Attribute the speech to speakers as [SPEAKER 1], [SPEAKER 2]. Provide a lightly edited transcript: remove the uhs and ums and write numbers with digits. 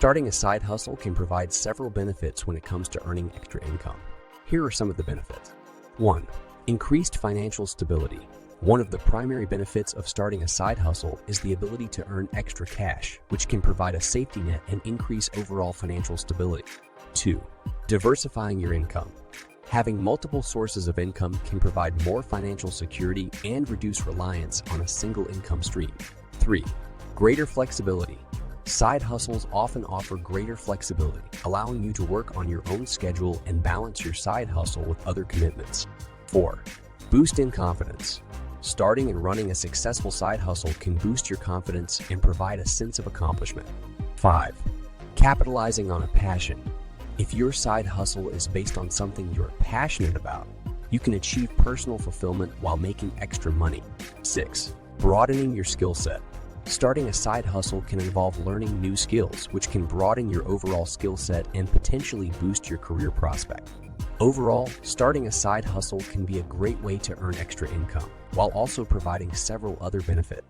[SPEAKER 1] Starting a side hustle can provide several benefits when it comes to earning extra income. Here are some of the benefits. 1. Increased financial stability. One of the primary benefits of starting a side hustle is the ability to earn extra cash, which can provide a safety net and increase overall financial stability. 2. Diversifying your income. Having multiple sources of income can provide more financial security and reduce reliance on a single income stream. 3. Greater flexibility. Side hustles often offer greater flexibility, allowing you to work on your own schedule and balance your side hustle with other commitments. 4. Boost in confidence. Starting and running a successful side hustle can boost your confidence and provide a sense of accomplishment. 5. Capitalizing on a passion. If your side hustle is based on something you're passionate about, you can achieve personal fulfillment while making extra money. 6. Broadening your skill set. Starting a side hustle can involve learning new skills, which can broaden your overall skill set and potentially boost your career prospect. Overall, starting a side hustle can be a great way to earn extra income, while also providing several other benefits.